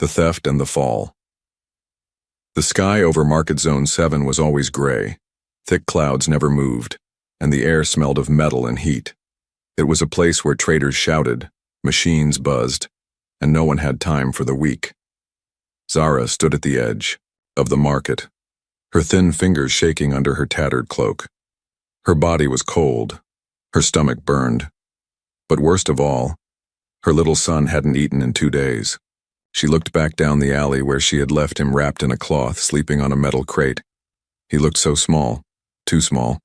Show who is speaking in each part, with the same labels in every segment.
Speaker 1: The Theft and the Fall. The sky over Market Zone 7 was always gray. Thick clouds never moved, and the air smelled of metal and heat. It was a place where traders shouted, machines buzzed, and no one had time for the weak. Zara stood at the edge of the market, her thin fingers shaking under her tattered cloak. Her body was cold, her stomach burned. But worst of all, her little son hadn't eaten in 2 days. She looked back down the alley where she had left him wrapped in a cloth, sleeping on a metal crate. He looked so small, too small.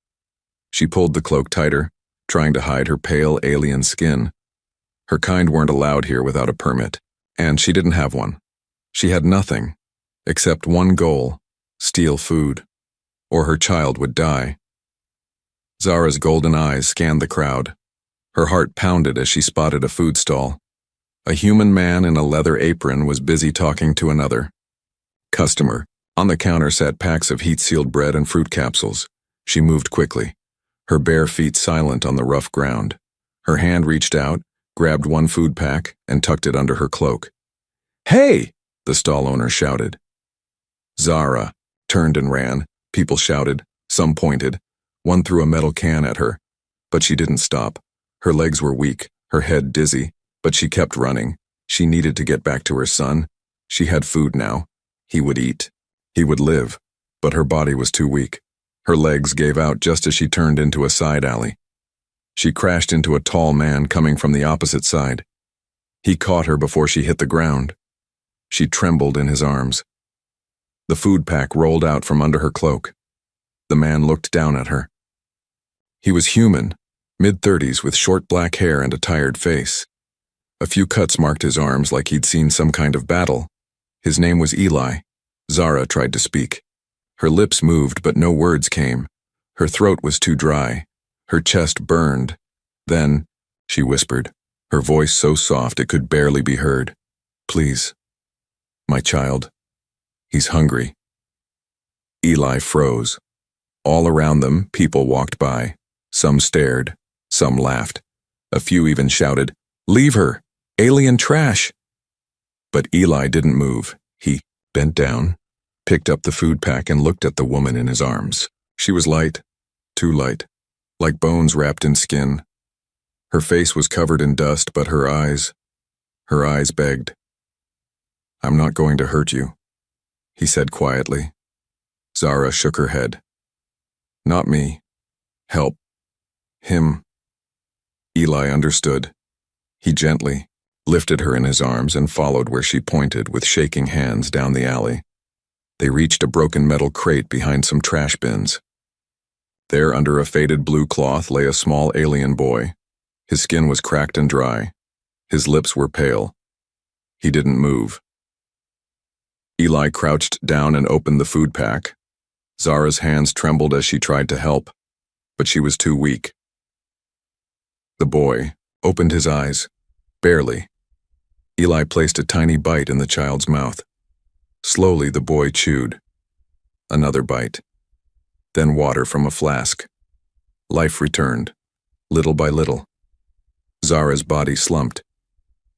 Speaker 1: She pulled the cloak tighter, trying to hide her pale alien skin. Her kind weren't allowed here without a permit, and she didn't have one. She had nothing, except one goal: steal food, or her child would die. Zara's golden eyes scanned the crowd. Her heart pounded as she spotted a food stall. A human man in a leather apron was busy talking to another customer. On the counter sat packs of heat-sealed bread and fruit capsules. She moved quickly, her bare feet silent on the rough ground. Her hand reached out, grabbed one food pack, and tucked it under her cloak. "Hey!" the stall owner shouted. Zara turned and ran. People shouted, some pointed. One threw a metal can at her, but she didn't stop. Her legs were weak, her head dizzy, but she kept running. She needed to get back to her son. She had food now. He would eat. He would live. But her body was too weak. Her legs gave out just as she turned into a side alley. She crashed into a tall man coming from the opposite side. He caught her before she hit the ground. She trembled in his arms. The food pack rolled out from under her cloak. The man looked down at her. He was human, mid-30s with short black hair and a tired face. A few cuts marked his arms like he'd seen some kind of battle. His name was Eli. Zara tried to speak. Her lips moved, but no words came. Her throat was too dry. Her chest burned. Then, she whispered, her voice so soft it could barely be heard. "Please, my child. He's hungry." Eli froze. All around them, people walked by. Some stared, some laughed. A few even shouted, "Leave her! Alien trash!" But Eli didn't move. He bent down, picked up the food pack, and looked at the woman in his arms. She was light, too light, like bones wrapped in skin. Her face was covered in dust, but her eyes begged. "I'm not going to hurt you," he said quietly. Zara shook her head. "Not me. Help. Him." Eli understood. He gently lifted her in his arms and followed where she pointed with shaking hands down the alley. They reached a broken metal crate behind some trash bins. There, under a faded blue cloth, lay a small alien boy. His skin was cracked and dry. His lips were pale. He didn't move. Eli crouched down and opened the food pack. Zara's hands trembled as she tried to help, but she was too weak. The boy opened his eyes, barely. Eli placed a tiny bite in the child's mouth. Slowly, the boy chewed. Another bite. Then water from a flask. Life returned, little by little. Zara's body slumped.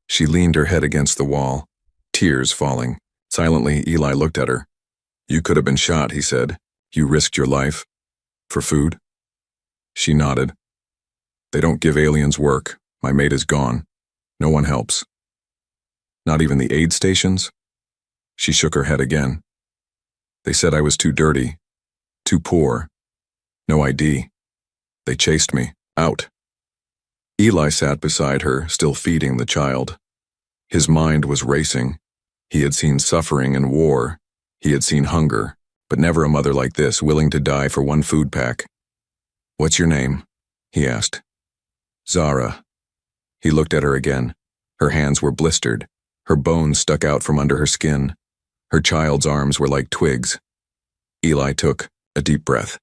Speaker 1: She leaned her head against the wall, tears falling. Silently, Eli looked at her. "You could have been shot," he said. "You risked your life. For food?" She nodded. "They don't give aliens work. My mate is gone. No one helps." "Not even the aid stations?" She shook her head again. "They said I was too dirty, too poor. No ID. They chased me out." Eli sat beside her, still feeding the child. His mind was racing. He had seen suffering and war. He had seen hunger, but never a mother like this, willing to die for one food pack. "What's your name?" he asked. "Zara." He looked at her again. Her hands were blistered. Her bones stuck out from under her skin. Her child's arms were like twigs. Eli took a deep breath.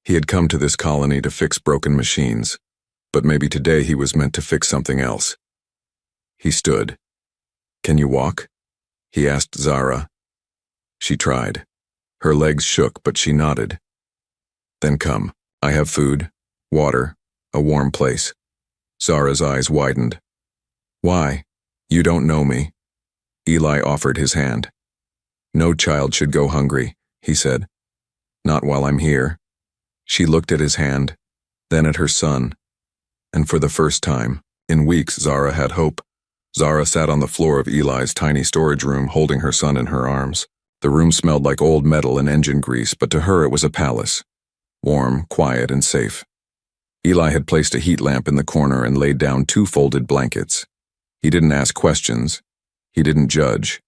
Speaker 1: He had come to this colony to fix broken machines, but maybe today he was meant to fix something else. He stood. "Can you walk?" he asked Zara. She tried. Her legs shook, but she nodded. "Then come. I have food, water, a warm place." Zara's eyes widened. "Why? You don't know me." Eli offered his hand. "No child should go hungry," he said. "Not while I'm here." She looked at his hand, then at her son, and for the first time in weeks Zara had hope. Zara sat on the floor of Eli's tiny storage room holding her son in her arms. The room smelled like old metal and engine grease, but to her it was a palace. Warm, quiet, and safe. Eli had placed a heat lamp in the corner and laid down 2 folded blankets. He didn't ask questions. He didn't judge.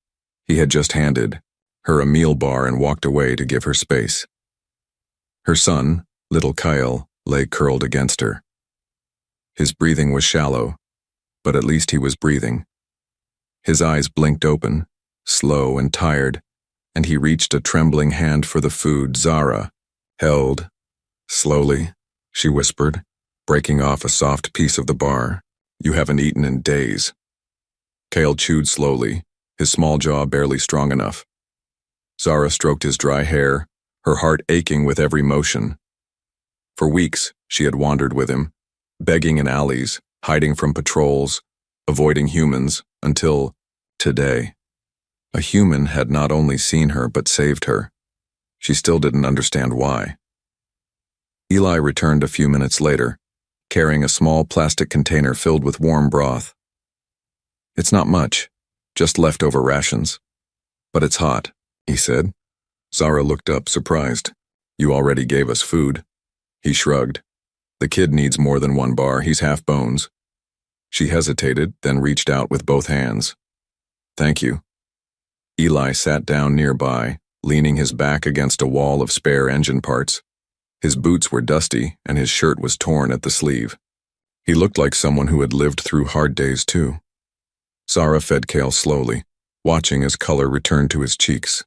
Speaker 1: He had just handed her a meal bar and walked away to give her space. Her son, little Kyle, lay curled against her. His breathing was shallow, but at least he was breathing. His eyes blinked open, slow and tired, and he reached a trembling hand for the food Zara held. "Slowly," she whispered, breaking off a soft piece of the bar. "You haven't eaten in days." Kale chewed slowly, his small jaw barely strong enough. Zara stroked his dry hair, her heart aching with every motion. For weeks, she had wandered with him, begging in alleys, hiding from patrols, avoiding humans, until today. A human had not only seen her but saved her. She still didn't understand why. Eli returned a few minutes later, carrying a small plastic container filled with warm broth. "It's not much, just leftover rations. But it's hot," he said. Zara looked up, surprised. "You already gave us food." He shrugged. "The kid needs more than 1 bar, he's half bones." She hesitated, then reached out with both hands. "Thank you." Eli sat down nearby, leaning his back against a wall of spare engine parts. His boots were dusty, and his shirt was torn at the sleeve. He looked like someone who had lived through hard days too. Zara fed Kale slowly, watching as color returned to his cheeks.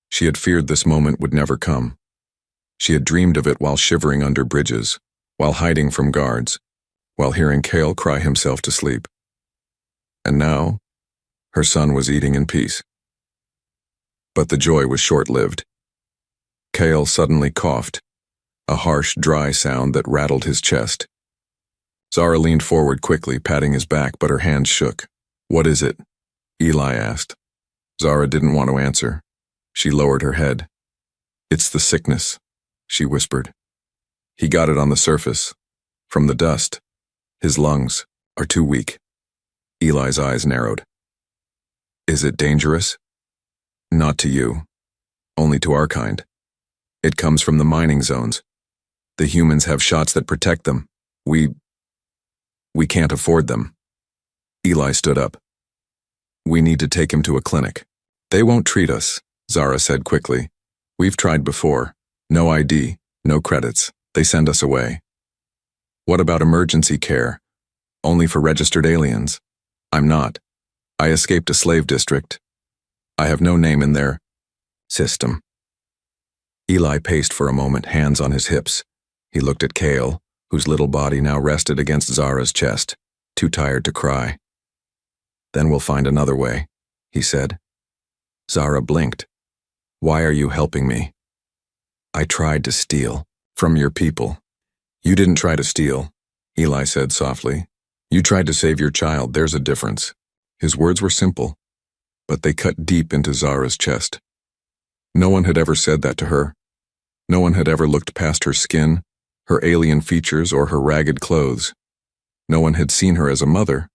Speaker 1: She had feared this moment would never come. She had dreamed of it while shivering under bridges, while hiding from guards, while hearing Kale cry himself to sleep. And now, her son was eating in peace. But the joy was short-lived. Kale suddenly coughed, a harsh, dry sound that rattled his chest. Zara leaned forward quickly, patting his back, but her hands shook. "What is it?" Eli asked. Zara didn't want to answer. She lowered her head. "It's the sickness," she whispered. "He got it on the surface, from the dust. His lungs are too weak." Eli's eyes narrowed. "Is it dangerous?" "Not to you. Only to our kind. It comes from the mining zones. The humans have shots that protect them. We can't afford them." Eli stood up. "We need to take him to a clinic." "They won't treat us," Zara said quickly. "We've tried before. No ID, no credits. They send us away." "What about emergency care? Only for registered aliens?" "I'm not. I escaped a slave district. I have no name in their system." Eli paced for a moment, hands on his hips. He looked at Kale, whose little body now rested against Zara's chest, too tired to cry. "Then we'll find another way," he said. Zara blinked. "Why are you helping me?" "I tried to steal from your people." "You didn't try to steal," Eli said softly. "You tried to save your child, there's a difference." His words were simple, but they cut deep into Zara's chest. No one had ever said that to her. No one had ever looked past her skin, her alien features, or her ragged clothes. No one had seen her as a mother,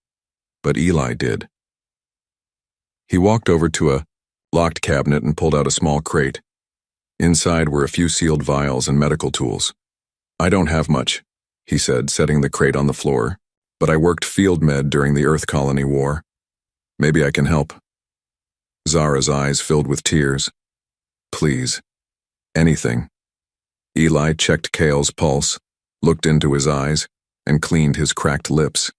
Speaker 1: but Eli did. He walked over to a locked cabinet and pulled out a small crate. Inside were a few sealed vials and medical tools. "I don't have much," he said, setting the crate on the floor, "but I worked field med during the Earth Colony War. Maybe I can help." Zara's eyes filled with tears. "Please. Anything." Eli checked Kale's pulse, looked into his eyes, and cleaned his cracked lips.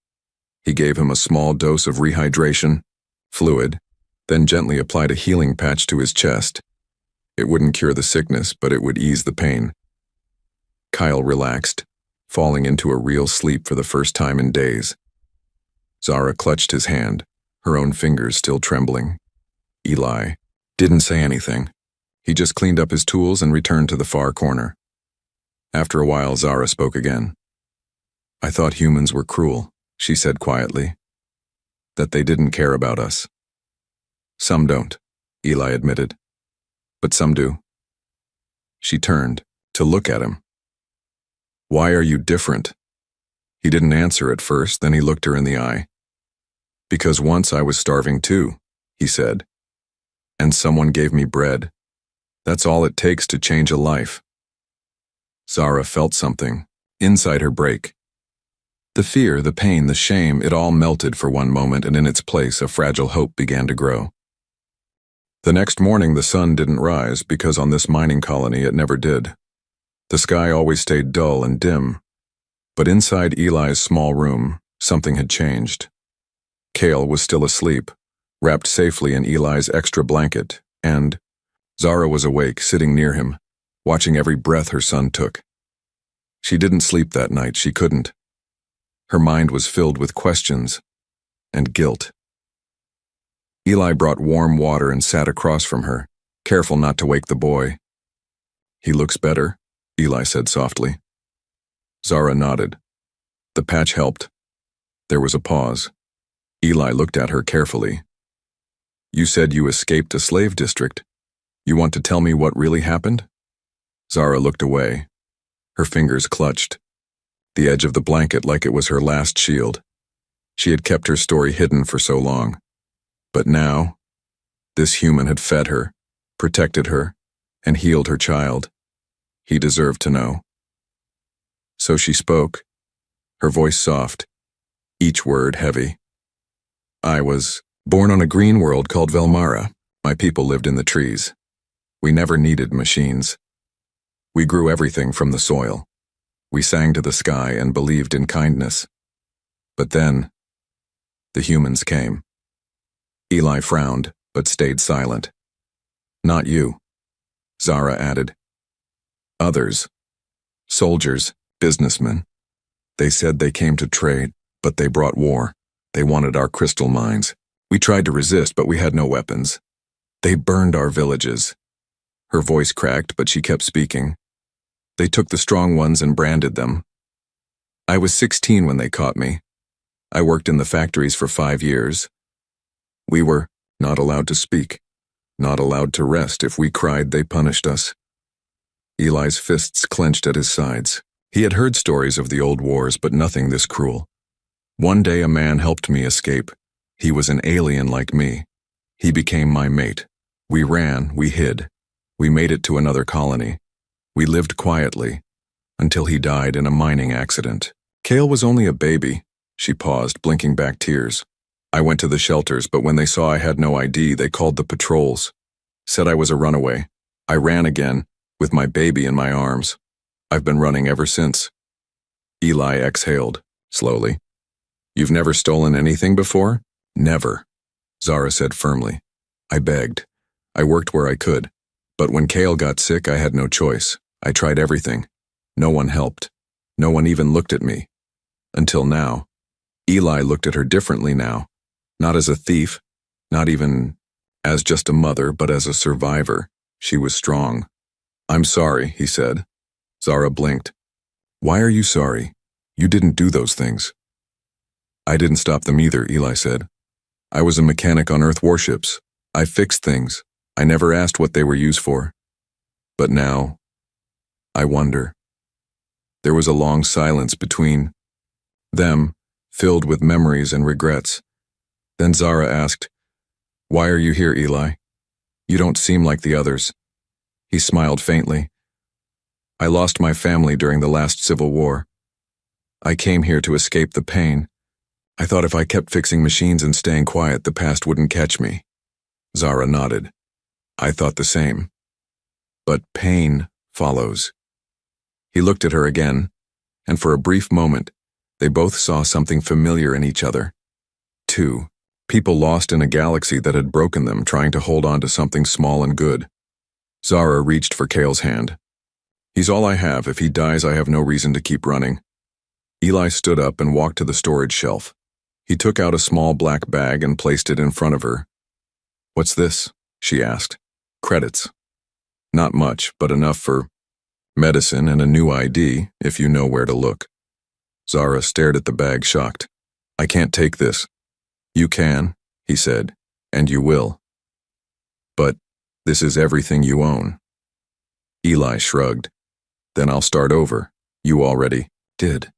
Speaker 1: He gave him a small dose of rehydration, fluid, then gently applied a healing patch to his chest. It wouldn't cure the sickness, but it would ease the pain. Kyle relaxed, falling into a real sleep for the first time in days. Zara clutched his hand, her own fingers still trembling. Eli didn't say anything. He just cleaned up his tools and returned to the far corner. After a while, Zara spoke again. "I thought humans were cruel," she said quietly. "That they didn't care about us." Some don't, Eli admitted. But some do. She turned to look at him. Why are you different? He didn't answer at first, then he looked her in the eye. Because once I was starving too, he said. And someone gave me bread. That's all it takes to change a life. Zara felt something inside her break. The fear, the pain, the shame, it all melted for one moment, and in its place a fragile hope began to grow. The next morning the sun didn't rise, because on this mining colony it never did. The sky always stayed dull and dim. But inside Eli's small room, something had changed. Cale was still asleep, wrapped safely in Eli's extra blanket, and Zara was awake, sitting near him, watching every breath her son took. She didn't sleep that night, she couldn't. Her mind was filled with questions and guilt. Eli brought warm water and sat across from her, careful not to wake the boy. He looks better, Eli said softly. Zara nodded. The patch helped. There was a pause. Eli looked at her carefully. You said you escaped a slave district. You want to tell me what really happened? Zara looked away. Her fingers clutched the edge of the blanket like it was her last shield. She had kept her story hidden for so long. But now, this human had fed her, protected her, and healed her child. He deserved to know. So she spoke, her voice soft, each word heavy. I was born on a green world called Velmara. My people lived in the trees. We never needed machines. We grew everything from the soil. We sang to the sky and believed in kindness. But then, the humans came. Eli frowned, but stayed silent. Not you, Zara added. Others. Soldiers, businessmen. They said they came to trade, but they brought war. They wanted our crystal mines. We tried to resist, but we had no weapons. They burned our villages. Her voice cracked, but she kept speaking. They took the strong ones and branded them. I was 16 when they caught me. I worked in the factories for 5 years. We were not allowed to speak, not allowed to rest. If we cried, they punished us. Eli's fists clenched at his sides. He had heard stories of the old wars, but nothing this cruel. One day a man helped me escape. He was an alien like me. He became my mate. We ran, we hid. We made it to another colony. We lived quietly, until he died in a mining accident. Cale was only a baby. She paused, blinking back tears. I went to the shelters, but when they saw I had no ID, they called the patrols. Said I was a runaway. I ran again, with my baby in my arms. I've been running ever since. Eli exhaled, slowly. You've never stolen anything before? Never, Zara said firmly. I begged. I worked where I could. But when Cale got sick, I had no choice. I tried everything. No one helped. No one even looked at me. Until now. Eli looked at her differently now. Not as a thief, not even as just a mother, but as a survivor. She was strong. I'm sorry, he said. Zara blinked. Why are you sorry? You didn't do those things. I didn't stop them either, Eli said. I was a mechanic on Earth warships. I fixed things. I never asked what they were used for. But now, I wonder. There was a long silence between them, filled with memories and regrets. Then Zara asked, Why are you here, Eli? You don't seem like the others. He smiled faintly. I lost my family during the last civil war. I came here to escape the pain. I thought if I kept fixing machines and staying quiet, the past wouldn't catch me. Zara nodded. I thought the same. But pain follows. He looked at her again, and for a brief moment, they both saw something familiar in each other. Two people lost in a galaxy that had broken them, trying to hold on to something small and good. Zara reached for Cale's hand. He's all I have. If he dies, I have no reason to keep running. Eli stood up and walked to the storage shelf. He took out a small black bag and placed it in front of her. What's this? She asked. Credits. Not much, but enough for medicine and a new ID, if you know where to look. Zara stared at the bag, shocked. I can't take this. You can, he said, and you will. But this is everything you own. Eli shrugged. Then I'll start over. You already did.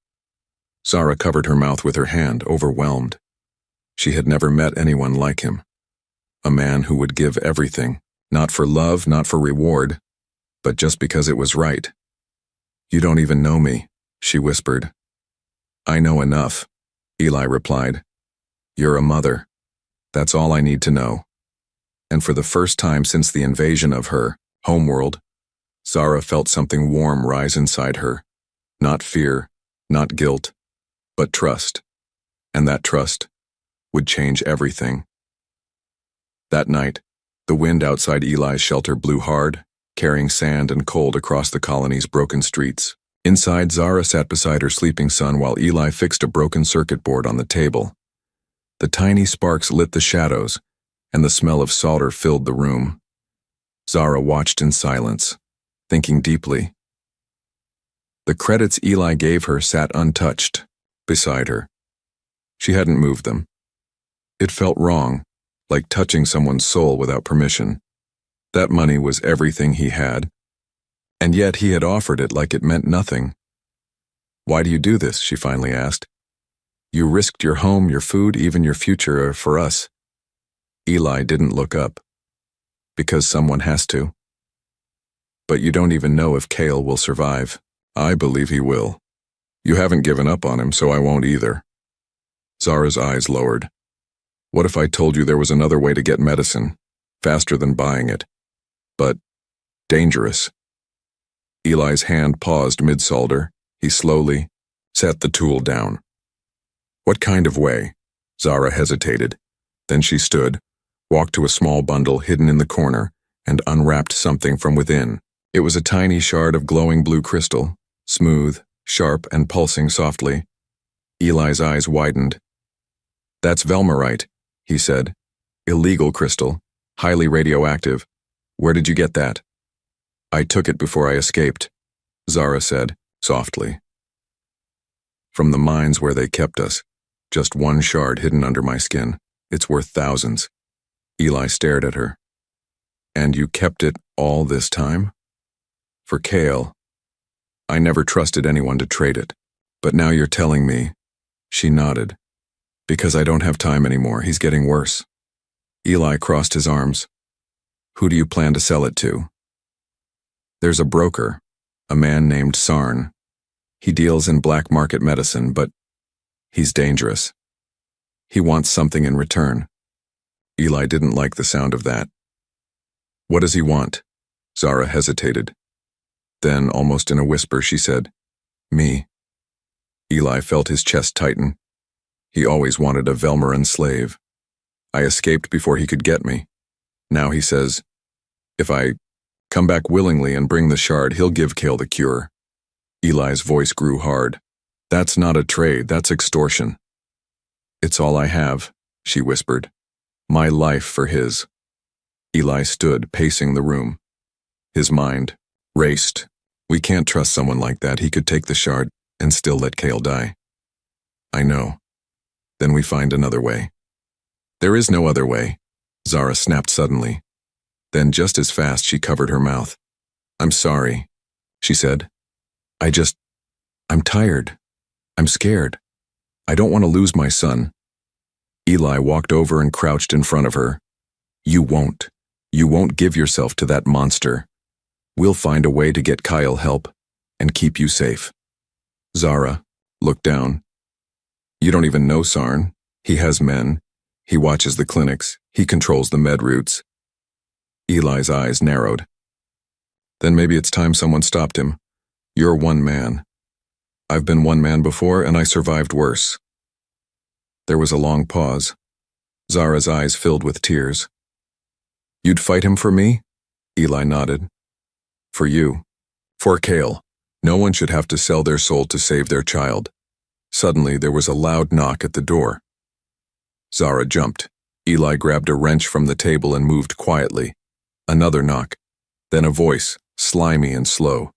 Speaker 1: Zara covered her mouth with her hand, overwhelmed. She had never met anyone like him. A man who would give everything, not for love, not for reward, but just because it was right. You don't even know me, she whispered. I know enough, Eli replied. You're a mother. That's all I need to know. And for the first time since the invasion of her homeworld, Zara felt something warm rise inside her. Not fear, not guilt, but trust. And that trust would change everything. That night, the wind outside Eli's shelter blew hard, carrying sand and cold across the colony's broken streets. Inside, Zara sat beside her sleeping son while Eli fixed a broken circuit board on the table. The tiny sparks lit the shadows, and the smell of solder filled the room. Zara watched in silence, thinking deeply. The credits Eli gave her sat untouched, beside her. She hadn't moved them. It felt wrong, like touching someone's soul without permission. That money was everything he had, and yet he had offered it like it meant nothing. Why do you do this? She finally asked. You risked your home, your food, even your future for us. Eli didn't look up. Because someone has to. But you don't even know if Cale will survive. I believe he will. You haven't given up on him, so I won't either. Zara's eyes lowered. What if I told you there was another way to get medicine, faster than buying it, but dangerous? Eli's hand paused mid-solder. He slowly set the tool down. What kind of way? Zara hesitated. Then she stood, walked to a small bundle hidden in the corner, and unwrapped something from within. It was a tiny shard of glowing blue crystal, smooth, sharp, and pulsing softly. Eli's eyes widened. That's Velmarite, he said. Illegal crystal, highly radioactive. Where did you get that? I took it before I escaped, Zara said, softly. From the mines where they kept us, just one shard hidden under my skin. It's worth thousands. Eli stared at her. And you kept it all this time? For Cale. I never trusted anyone to trade it. But now you're telling me. She nodded. Because I don't have time anymore. He's getting worse. Eli crossed his arms. Who do you plan to sell it to? There's a broker, a man named Sarn. He deals in black market medicine, but he's dangerous. He wants something in return. Eli didn't like the sound of that. What does he want? Zara hesitated. Then, almost in a whisper, she said, Me. Eli felt his chest tighten. He always wanted a Velmaran slave. I escaped before he could get me. Now he says, if I come back willingly and bring the shard, he'll give Cale the cure. Eli's voice grew hard. That's not a trade, that's extortion. It's all I have, she whispered. My life for his. Eli stood, pacing the room. His mind raced. We can't trust someone like that. He could take the shard and still let Cale die. I know. Then we find another way. There is no other way, Zara snapped suddenly. Then just as fast she covered her mouth. I'm sorry, she said. I'm tired. I'm scared. I don't want to lose my son. Eli walked over and crouched in front of her. You won't. You won't give yourself to that monster. We'll find a way to get Kyle help and keep you safe. Zara looked down. You don't even know Sarn. He has men. He watches the clinics. He controls the med routes. Eli's eyes narrowed. Then maybe it's time someone stopped him. You're one man. I've been one man before and I survived worse. There was a long pause. Zara's eyes filled with tears. You'd fight him for me? Eli nodded. For you. For Cale. No one should have to sell their soul to save their child. Suddenly there was a loud knock at the door. Zara jumped. Eli grabbed a wrench from the table and moved quietly. Another knock. Then a voice, slimy and slow.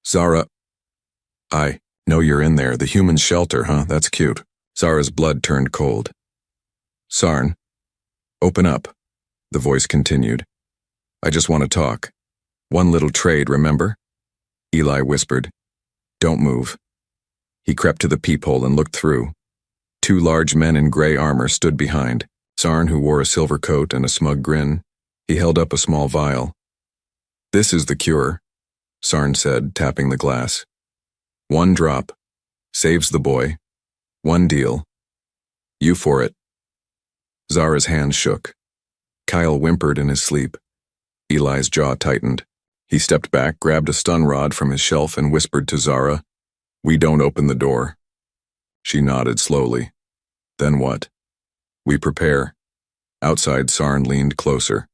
Speaker 1: Zara. I know you're in there. The human shelter, huh? That's cute. Zara's blood turned cold. Sarn. Open up, the voice continued. I just want to talk. One little trade, remember? Eli whispered. Don't move. He crept to the peephole and looked through. Two large men in gray armor stood behind. Sarn, who wore a silver coat and a smug grin, he held up a small vial. This is the cure, Sarn said, tapping the glass. 1 drop. Saves the boy. 1 deal. You for it. Zara's hand shook. Kyle whimpered in his sleep. Eli's jaw tightened. He stepped back, grabbed a stun rod from his shelf and whispered to Zara, "We don't open the door." She nodded slowly. Then what? We prepare. Outside, Sarn leaned closer.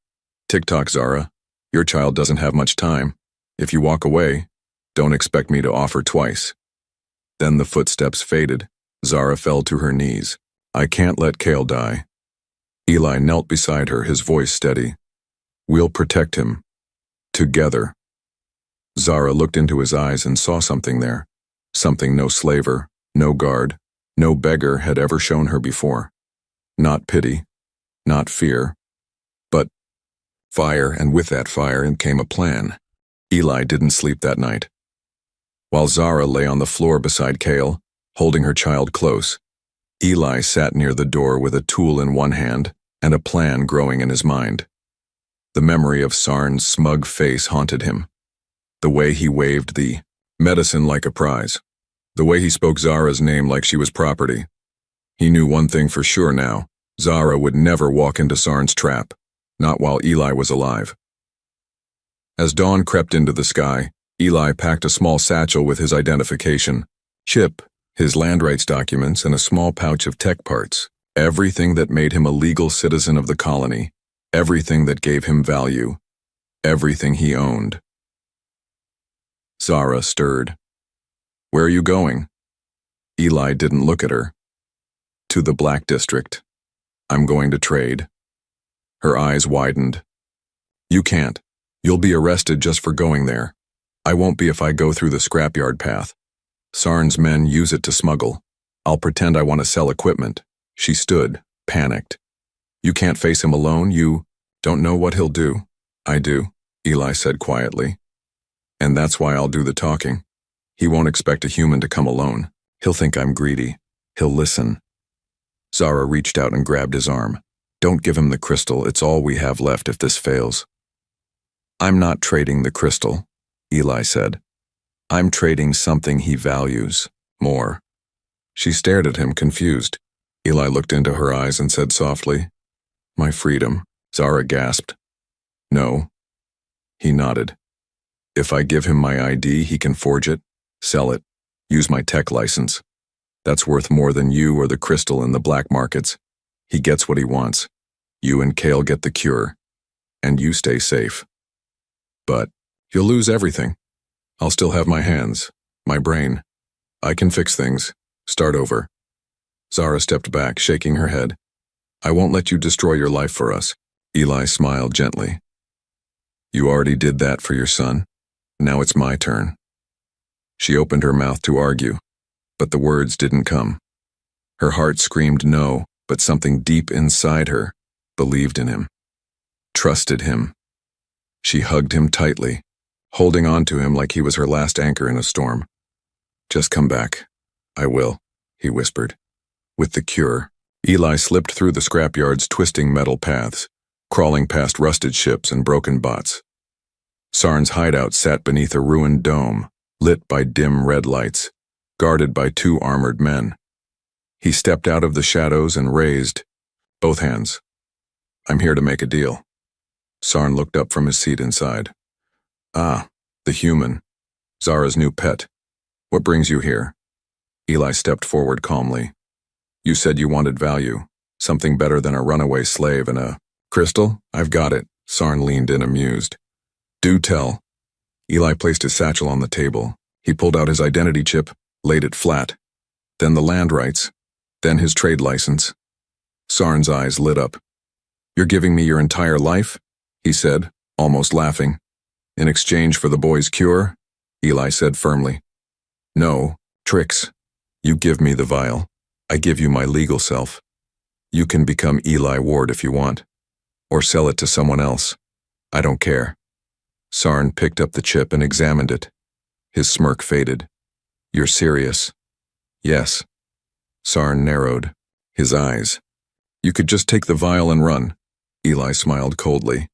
Speaker 1: Tick-tock, Zara. Your child doesn't have much time. If you walk away, don't expect me to offer twice. Then the footsteps faded. Zara fell to her knees. I can't let Cale die. Eli knelt beside her, his voice steady. We'll protect him. Together. Zara looked into his eyes and saw something there. Something no slaver, no guard, no beggar had ever shown her before. Not pity, not fear, but fire, and with that fire came a plan. Eli didn't sleep that night. While Zara lay on the floor beside Cale, holding her child close, Eli sat near the door with a tool in one hand and a plan growing in his mind. The memory of Sarn's smug face haunted him. The way he waved the medicine like a prize. The way he spoke Zara's name like she was property. He knew one thing for sure now. Zara would never walk into Sarn's trap, not while Eli was alive. As dawn crept into the sky, Eli packed a small satchel with his identification, chip, his land rights documents, and a small pouch of tech parts. Everything that made him a legal citizen of the colony. Everything that gave him value. Everything he owned. Zara stirred. Where are you going? Eli didn't look at her. To the Black District. I'm going to trade. Her eyes widened. You can't. You'll be arrested just for going there. I won't be if I go through the scrapyard path. Sarn's men use it to smuggle. I'll pretend I want to sell equipment. She stood, panicked. You can't face him alone. You don't know what he'll do. I do, Eli said quietly. And that's why I'll do the talking. He won't expect a human to come alone. He'll think I'm greedy. He'll listen. Zara reached out and grabbed his arm. Don't give him the crystal. It's all we have left if this fails. I'm not trading the crystal, Eli said. I'm trading something he values more. She stared at him, confused. Eli looked into her eyes and said softly, My freedom. Zara gasped. No. He nodded. If I give him my ID, he can forge it, sell it, use my tech license. That's worth more than you or the crystal in the black markets. He gets what he wants. You and Cale get the cure, and you stay safe. But you'll lose everything. I'll still have my hands, my brain. I can fix things, start over. Zara stepped back, shaking her head. I won't let you destroy your life for us. Eli smiled gently. You already did that for your son. Now it's my turn. She opened her mouth to argue, but the words didn't come. Her heart screamed no, but something deep inside her believed in him, trusted him. She hugged him tightly, holding on to him like he was her last anchor in a storm. Just come back. I will, he whispered. With the cure, Eli slipped through the scrapyard's twisting metal paths, crawling past rusted ships and broken bots. Sarn's hideout sat beneath a ruined dome, lit by dim red lights, guarded by 2 armored men. He stepped out of the shadows and raised both hands. I'm here to make a deal. Sarn looked up from his seat inside. Ah, the human. Zara's new pet. What brings you here? Eli stepped forward calmly. You said you wanted value, something better than a runaway slave and a crystal? I've got it. Sarn leaned in, amused. Do tell. Eli placed his satchel on the table. He pulled out his identity chip, laid it flat. Then the land rights. Then his trade license. Sarn's eyes lit up. You're giving me your entire life? He said, almost laughing. In exchange for the boy's cure? Eli said firmly. No, tricks. You give me the vial. I give you my legal self. You can become Eli Ward if you want. Or sell it to someone else. I don't care. Sarn picked up the chip and examined it. His smirk faded. You're serious? Yes. Sarn narrowed his eyes. You could just take the vial and run. Eli smiled coldly.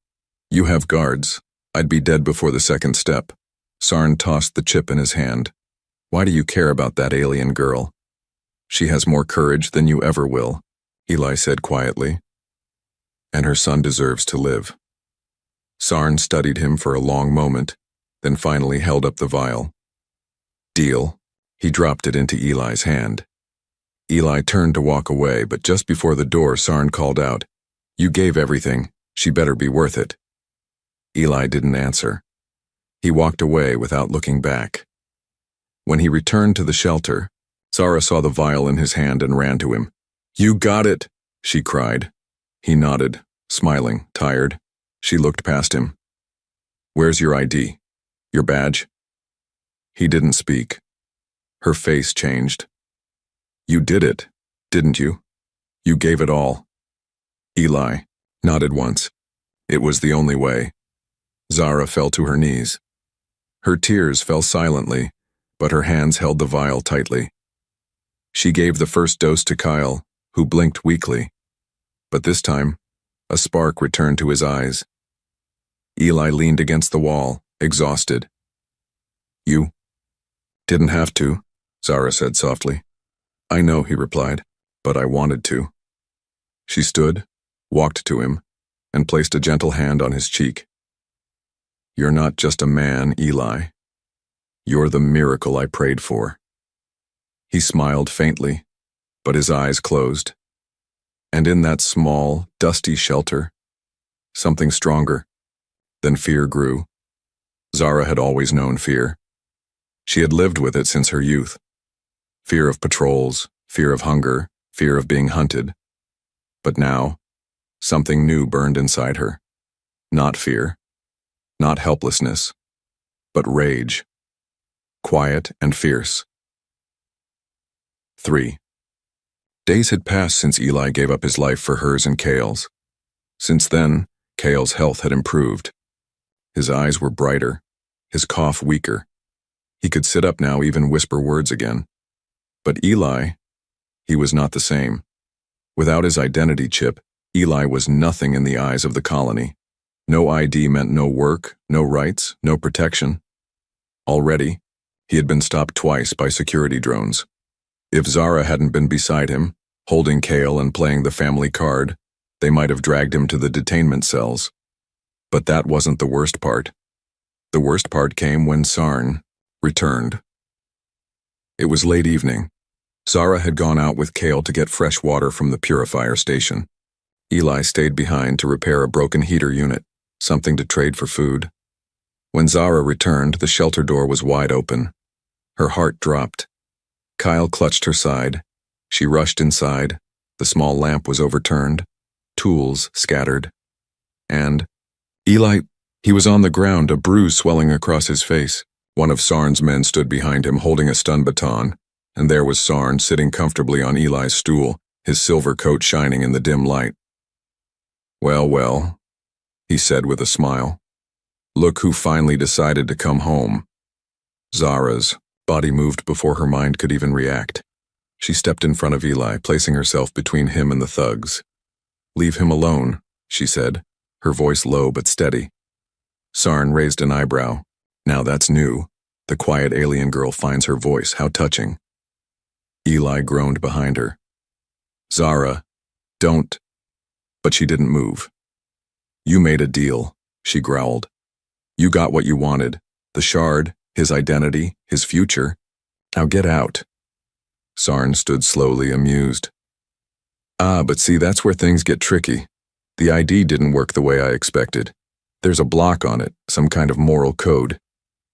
Speaker 1: You have guards. I'd be dead before the second step. Sarn tossed the chip in his hand. Why do you care about that alien girl? She has more courage than you ever will, Eli said quietly. And her son deserves to live. Sarn studied him for a long moment, then finally held up the vial. Deal. He dropped it into Eli's hand. Eli turned to walk away, but just before the door, Sarn called out, You gave everything. She better be worth it. Eli didn't answer. He walked away without looking back. When he returned to the shelter, Zara saw the vial in his hand and ran to him. You got it, she cried. He nodded, smiling, tired. She looked past him. Where's your ID? Your badge? He didn't speak. Her face changed. You did it, didn't you? You gave it all. Eli nodded once. It was the only way. Zara fell to her knees. Her tears fell silently, but her hands held the vial tightly. She gave the first dose to Kyle, who blinked weakly. But this time, a spark returned to his eyes. Eli leaned against the wall, exhausted. You didn't have to, Zara said softly. I know, he replied, but I wanted to. She stood, walked to him, and placed a gentle hand on his cheek. You're not just a man, Eli. You're the miracle I prayed for. He smiled faintly, but his eyes closed. And in that small, dusty shelter, something stronger than fear grew. Zara had always known fear. She had lived with it since her youth. Fear of patrols, fear of hunger, fear of being hunted. But now, something new burned inside her. Not fear, not helplessness, but rage. Quiet and fierce. 3. Days had passed since Eli gave up his life for hers and Kale's. Since then, Kale's health had improved. His eyes were brighter, his cough weaker. He could sit up now, even whisper words again. But Eli, he was not the same. Without his identity chip, Eli was nothing in the eyes of the colony. No ID meant no work, no rights, no protection. Already, he had been stopped twice by security drones. If Zara hadn't been beside him, holding Kale and playing the family card, they might have dragged him to the detainment cells. But that wasn't the worst part. The worst part came when Sarn returned. It was late evening. Zara had gone out with Kale to get fresh water from the purifier station. Eli stayed behind to repair a broken heater unit, something to trade for food. When Zara returned, the shelter door was wide open. Her heart dropped. Kyle clutched her side. She rushed inside. The small lamp was overturned. Tools scattered. And Eli, he was on the ground, a bruise swelling across his face. One of Sarn's men stood behind him holding a stun baton, and there was Sarn sitting comfortably on Eli's stool, his silver coat shining in the dim light. Well, well, he said with a smile. Look who finally decided to come home. Zara's body moved before her mind could even react. She stepped in front of Eli, placing herself between him and the thugs. Leave him alone, she said, her voice low but steady. Sarn raised an eyebrow. Now that's new. The quiet alien girl finds her voice. How touching. Eli groaned behind her. Zara, don't. But she didn't move. You made a deal, she growled. You got what you wanted. The shard, his identity, his future. Now get out. Sarn stood slowly, amused. But see, that's where things get tricky. The ID didn't work the way I expected. There's a block on it, some kind of moral code.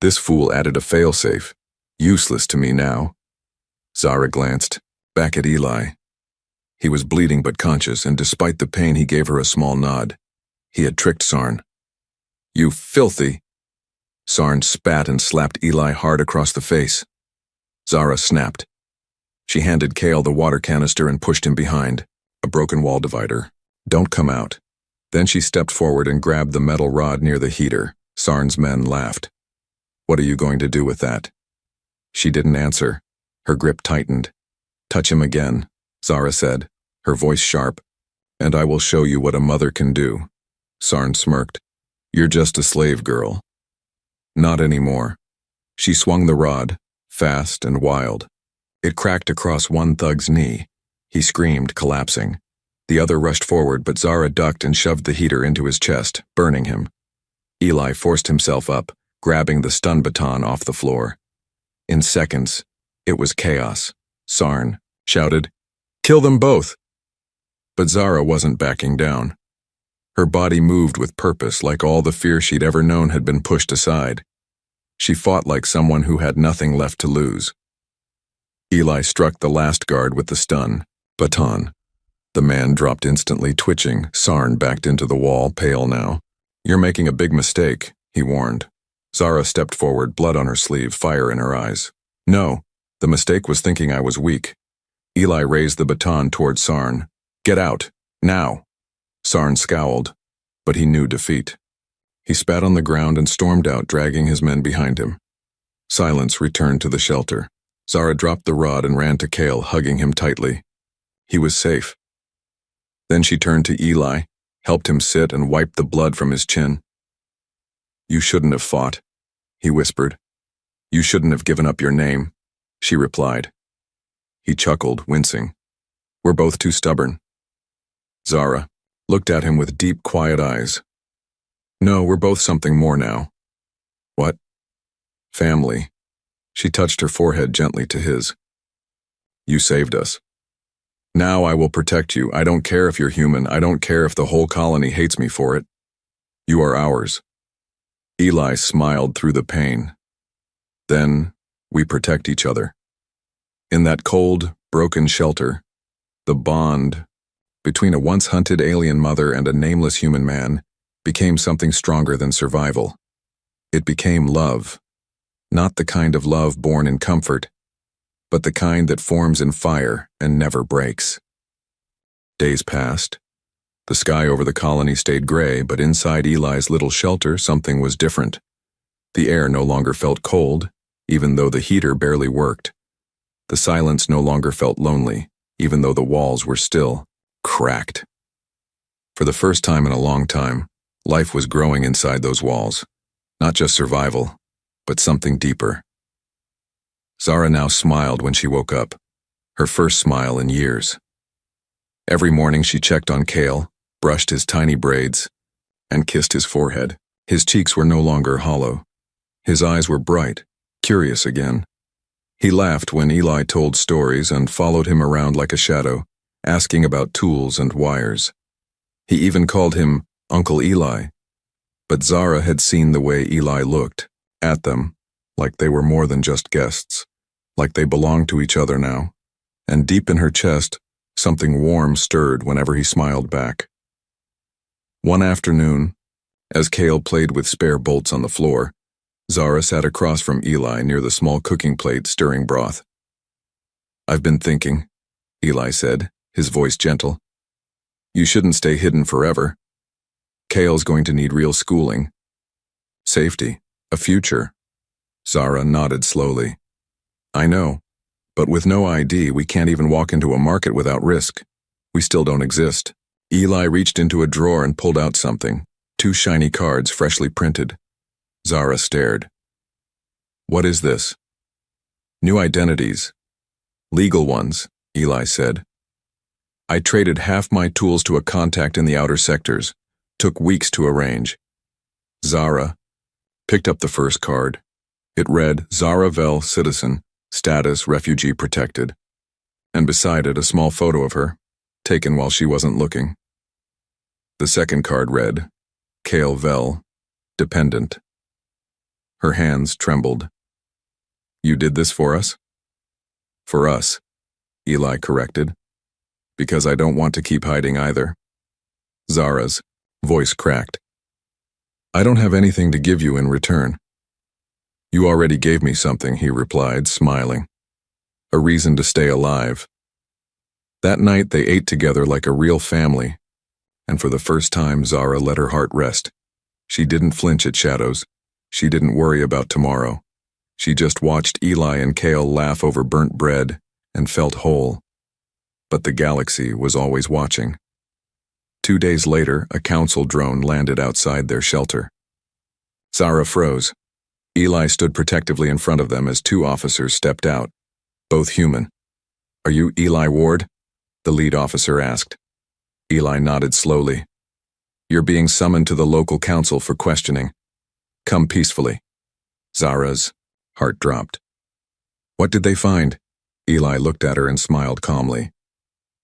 Speaker 1: This fool added a failsafe. Useless to me now. Zara glanced, back at Eli. He was bleeding but conscious, and despite the pain he gave her a small nod. He had tricked Sarn. You filthy! Sarn spat and slapped Eli hard across the face. Zara snapped. She handed Kale the water canister and pushed him behind, a broken wall divider. Don't come out. Then she stepped forward and grabbed the metal rod near the heater. Sarn's men laughed. "What are you going to do with that?" She didn't answer. Her grip tightened. "Touch him again," Zara said, her voice sharp. "And I will show you what a mother can do." Sarn smirked. "You're just a slave girl." "Not anymore." She swung the rod, fast and wild. It cracked across one thug's knee. He screamed, collapsing. The other rushed forward, but Zara ducked and shoved the heater into his chest, burning him. Eli forced himself up, grabbing the stun baton off the floor. In seconds, it was chaos. Sarn shouted, "Kill them both!" But Zara wasn't backing down. Her body moved with purpose, like all the fear she'd ever known had been pushed aside. She fought like someone who had nothing left to lose. Eli struck the last guard with the stun baton. The man dropped instantly, twitching. Sarn backed into the wall, pale now. "You're making a big mistake," he warned. Zara stepped forward, blood on her sleeve, fire in her eyes. "No, the mistake was thinking I was weak." Eli raised the baton toward Sarn. "Get out, now." Sarn scowled, but he knew defeat. He spat on the ground and stormed out, dragging his men behind him. Silence returned to the shelter. Zara dropped the rod and ran to Cale, hugging him tightly. He was safe. Then she turned to Eli, helped him sit, and wiped the blood from his chin. "You shouldn't have fought," he whispered. "You shouldn't have given up your name," she replied. He chuckled, wincing. "We're both too stubborn." Zara looked at him with deep, quiet eyes. "No, we're both something more now." "What?" "Family." She touched her forehead gently to his. "You saved us. Now I will protect you. I don't care if you're human. I don't care if the whole colony hates me for it. You are ours." Eli smiled through the pain. "Then we protect each other." In that cold, broken shelter, the bond between a once-hunted alien mother and a nameless human man became something stronger than survival. It became love. Not the kind of love born in comfort, but the kind that forms in fire and never breaks. Days passed. The sky over the colony stayed gray, but inside Eli's little shelter something was different. The air no longer felt cold, even though the heater barely worked. The silence no longer felt lonely, even though the walls were still cracked. For the first time in a long time, life was growing inside those walls. Not just survival, but something deeper. Zara now smiled when she woke up, her first smile in years. Every morning she checked on Cale, brushed his tiny braids, and kissed his forehead. His cheeks were no longer hollow. His eyes were bright, curious again. He laughed when Eli told stories and followed him around like a shadow, asking about tools and wires. He even called him Uncle Eli. But Zara had seen the way Eli looked at them, like they were more than just guests, like they belonged to each other now. And deep in her chest, something warm stirred whenever he smiled back. One afternoon, as Cale played with spare bolts on the floor, Zara sat across from Eli near the small cooking plate, stirring broth. "I've been thinking," Eli said, his voice gentle. "You shouldn't stay hidden forever. Cale's going to need real schooling. Safety, a future." Zara nodded slowly. "I know, but with no ID, we can't even walk into a market without risk. We still don't exist." Eli reached into a drawer and pulled out something, 2 shiny cards freshly printed. Zara stared. "What is this?" "New identities. Legal ones," Eli said. "I traded half my tools to a contact in the outer sectors. Took weeks to arrange." Zara picked up the first card. It read, "Zara Vell, citizen, status refugee protected," and beside it a small photo of her, taken while she wasn't looking. The second card read, "Cale Vell, dependent." Her hands trembled. "You did this for us?" "For us," Eli corrected. "Because I don't want to keep hiding either." Zara's voice cracked. "I don't have anything to give you in return." "You already gave me something," he replied, smiling. "A reason to stay alive." That night they ate together like a real family. and for the first time Zara let her heart rest. She didn't flinch at shadows. She didn't worry about tomorrow. She just watched Eli and Kale laugh over burnt bread and felt whole. But the galaxy was always watching. 2 days later, a council drone landed outside their shelter. Zara froze. Eli stood protectively in front of them as 2 officers stepped out, both human. "Are you Eli Ward?" the lead officer asked. Eli nodded slowly. "You're being summoned to the local council for questioning. Come peacefully." Zara's heart dropped. "What did they find?" Eli looked at her and smiled calmly.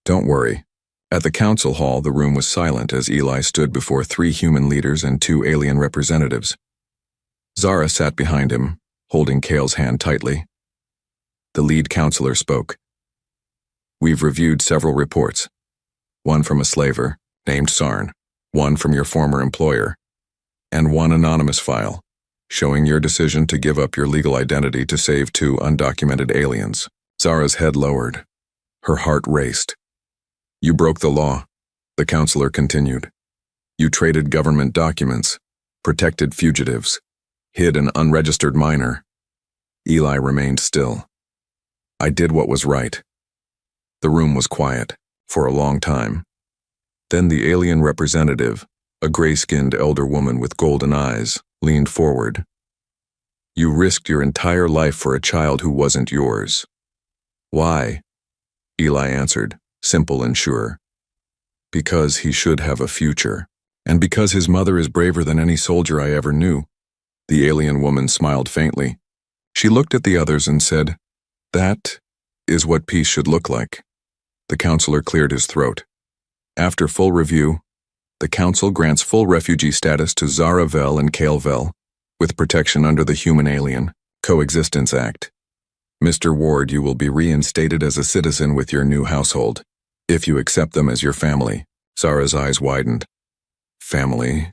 Speaker 1: "Don't worry." At the council hall, the room was silent as Eli stood before 3 human leaders and 2 alien representatives. Zara sat behind him, holding Kale's hand tightly. The lead counselor spoke. "We've reviewed several reports. One from a slaver, named Sarn, one from your former employer, and one anonymous file, showing your decision to give up your legal identity to save 2 undocumented aliens." Zara's head lowered. Her heart raced. "You broke the law," the counselor continued. "You traded government documents, protected fugitives, hid an unregistered minor." Eli remained still. "I did what was right." The room was quiet, for a long time. Then the alien representative, a gray-skinned elder woman with golden eyes, leaned forward. "You risked your entire life for a child who wasn't yours." "Why?" Eli answered, simple and sure. "Because he should have a future, and because his mother is braver than any soldier I ever knew." The alien woman smiled faintly. She looked at the others and said, "That is what peace should look like." The counselor cleared his throat. "After full review, the council grants full refugee status to Zara Vel and Kale Vel, with protection under the Human-Alien Coexistence Act. Mr. Ward, you will be reinstated as a citizen with your new household, if you accept them as your family." Zara's eyes widened. "Family?"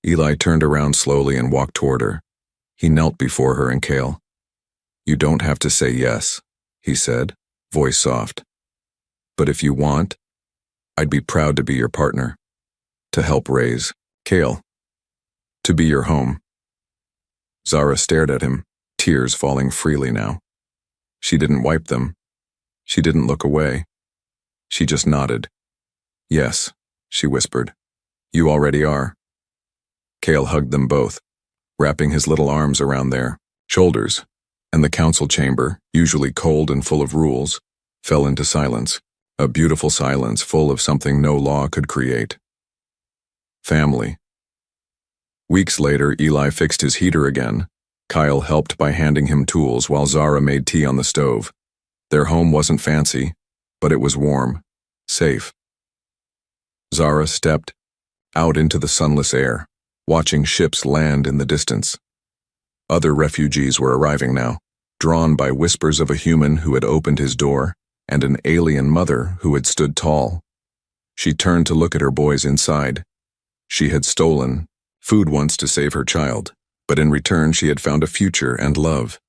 Speaker 1: Eli turned around slowly and walked toward her. He knelt before her and Kale. "You don't have to say yes," he said, voice soft. "But if you want, I'd be proud to be your partner, to help raise Kale, to be your home." Zara stared at him, tears falling freely now. She didn't wipe them. She didn't look away. She just nodded. "Yes," she whispered. "You already are." Kale hugged them both, wrapping his little arms around their shoulders, and the council chamber, usually cold and full of rules, fell into silence, a beautiful silence full of something no law could create. Family. Weeks later, Eli fixed his heater again. Kyle helped by handing him tools while Zara made tea on the stove. Their home wasn't fancy, but it was warm, safe. Zara stepped out into the sunless air, watching ships land in the distance. Other refugees were arriving now, drawn by whispers of a human who had opened his door and an alien mother who had stood tall. She turned to look at her boys inside. She had stolen food once to save her child, but in return she had found a future and love.